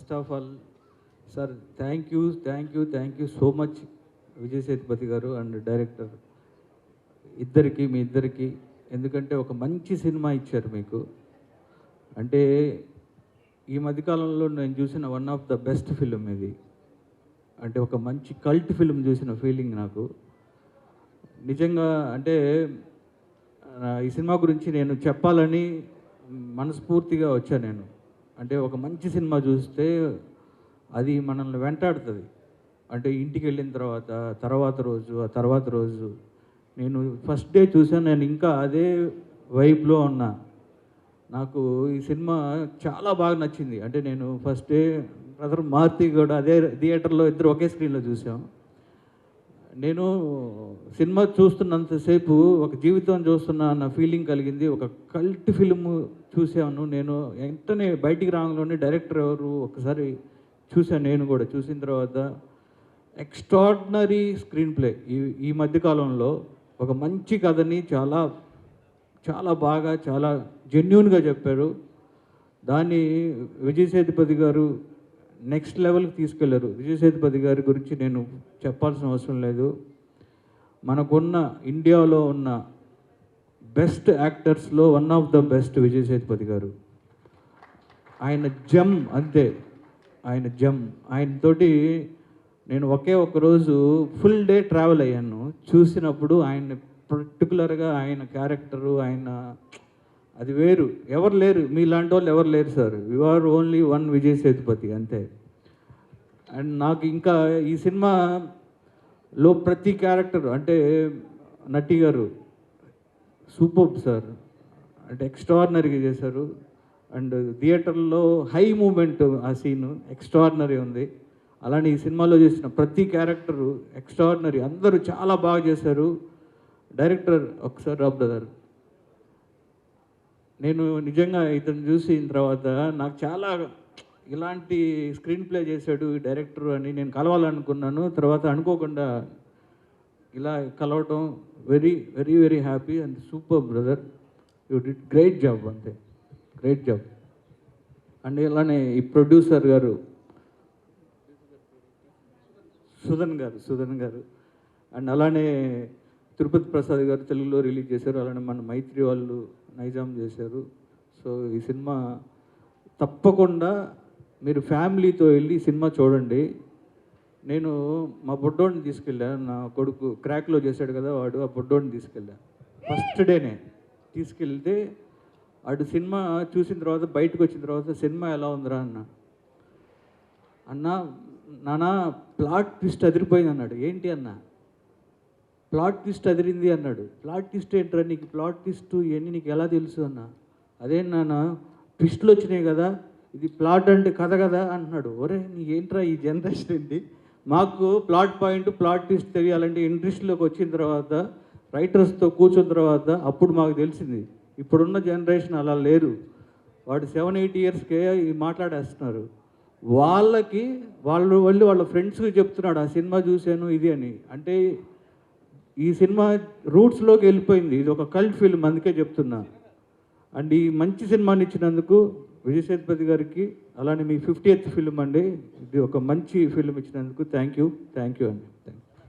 First of all sir thank you so much Vijay Sethupathi గారు and director మీ ఇద్దరికి. ఎందుకంటే ఒక మంచి సినిమా ఇచ్చారు మీకు. అంటే ఈ మధ్యకాలంలో నేను చూసిన one of the best film ఇది. అంటే ఒక మంచి కల్ట్ ఫిలిం చూసిన ఫీలింగ్ నాకు నిజంగా. అంటే ఈ సినిమా గురించి నేను చెప్పాలని మనస్ఫూర్తిగా వచ్చాను నేను. అంటే ఒక మంచి సినిమా చూస్తే అది మనల్ని వెంటాడుతుంది. అంటే ఇంటికి వెళ్ళిన తర్వాత రోజు నేను ఫస్ట్ డే చూసాను, నేను ఇంకా అదే వైబ్లో ఉన్నా. నాకు ఈ సినిమా చాలా బాగా నచ్చింది. అంటే నేను ఫస్ట్ డే బ్రదర్ మారుతి కూడా అదే థియేటర్లో ఇద్దరు ఒకే స్క్రీన్లో చూసాం. నేను సినిమా చూస్తున్నంతసేపు ఒక జీవితం చూస్తున్నా అన్న ఫీలింగ్ కలిగింది. ఒక కల్ట్ ఫిల్మ్ చూసాను నేను. వెంటనే బయటికి రాగానే డైరెక్టర్ ఎవరు ఒకసారి చూశాను. నేను కూడా చూసిన తర్వాత ఎక్స్ట్రాడినరీ స్క్రీన్ ప్లే. ఈ మధ్యకాలంలో ఒక మంచి కథని చాలా చాలా బాగా చాలా జెన్యూన్గా చెప్పారు. దాన్ని విజయ్ సేతుపతి గారు నెక్స్ట్ లెవెల్కి తీసుకెళ్లారు. విజయ్ సేతుపతి గారి గురించి నేను చెప్పాల్సిన అవసరం లేదు. మనకున్న ఇండియాలో ఉన్న బెస్ట్ యాక్టర్స్లో one of the best Vijay Sethupathi garu. ఆయన జమ్ అంతే, ఆయన జమ్. ఆయనతోటి నేను ఒక రోజు ఫుల్ డే ట్రావెల్ అయ్యాను. చూసినప్పుడు ఆయన పర్టికులర్గా ఆయన క్యారెక్టరు ఆయన అది వేరు. ఎవరు లేరు మీలాంటి వాళ్ళు, ఎవరు లేరు sir. You are only one Vijay Sethupathi అంతే. అండ్ నాకు ఇంకా ఈ సినిమాలో ప్రతి క్యారెక్టర్ అంటే నటి గారు సూపర్ సార్. అంటే ఎక్స్ట్రాడినరీగా చేశారు. అండ్ థియేటర్లో హై మూమెంట్, ఆ సీను ఎక్స్ట్రాడినరీ ఉంది. అలానే ఈ సినిమాలో చేసిన ప్రతి క్యారెక్టరు ఎక్స్ట్రాడినరీ. అందరూ చాలా బాగా చేశారు. డైరెక్టర్ ఒకసారి రా బ్రదర్. నేను నిజంగా ఇతను చూసిన తర్వాత నాకు చాలా ఇలాంటి స్క్రీన్ ప్లే చేశాడు ఈ డైరెక్టర్ అని నేను కలవాలనుకున్నాను. తర్వాత అనుకోకుండా ఇలా కలవటం very very very happy and super brother. You did great job అంతే, గ్రేట్ జాబ్. అండ్ ఇలానే ఈ ప్రొడ్యూసర్ గారు సుధన్ గారు అండ్ అలానే తిరుపతి ప్రసాద్ గారు తెలుగులో రిలీజ్ చేశారు. అలానే మన మైత్రి వాళ్ళు నైజాం చేశారు. సో ఈ సినిమా తప్పకుండా మీరు ఫ్యామిలీతో వెళ్ళి సినిమా చూడండి. నేను మా బొడ్డోడిని తీసుకెళ్ళా, నా కొడుకు క్రాక్లో చేశాడు కదా వాడు, ఆ బొడ్డోడిని తీసుకెళ్ళా ఫస్ట్ డేనే. తీసుకెళ్తే వాడు సినిమా చూసిన తర్వాత బయటకు వచ్చిన తర్వాత సినిమా ఎలా ఉందిరా అన్న నానా ప్లాట్ ట్విస్ట్ అదిరిపోయింది అన్నాడు. ఏంటి అన్న ప్లాట్ ట్విస్ట్ అదిరింది అన్నాడు. ప్లాట్ ట్విస్ట్ ఏంట్రా, నీకు ప్లాట్ ట్విస్ట్ ఇవన్నీ నీకు ఎలా తెలుసు అన్న. అదే నాన్న ట్విస్టులు వచ్చినాయి కదా, ఇది ప్లాట్ అంటే కథ కదా అంటున్నాడు. ఒరే నీకేంట్రా ఈ జనరేషన్ ఏంటి, మాకు ప్లాట్ పాయింట్ ప్లాట్ ట్విస్ట్ తెలియాలంటే ఇండస్ట్రీలోకి వచ్చిన తర్వాత రైటర్స్తో కూర్చున్న తర్వాత అప్పుడు మాకు తెలిసింది. ఇప్పుడున్న జనరేషన్ అలా లేరు. వాడు 7-8 ఇయర్స్కే మాట్లాడేస్తున్నారు. వాళ్ళ ఫ్రెండ్స్కి చెప్తున్నాడు ఆ సినిమా చూశాను ఇది అని. అంటే ఈ సినిమా రూట్స్లోకి వెళ్ళిపోయింది. ఇది ఒక కల్ట్ ఫిల్మ్, అందుకే చెప్తున్నా. అండ్ ఈ మంచి సినిమాని ఇచ్చినందుకు విజయ్ సేతుపతి గారికి, అలానే మీ 50th ఫిల్మ్ అండి, ఇది ఒక మంచి ఫిల్మ్ ఇచ్చినందుకు థ్యాంక్ యూ అండి. Thank you.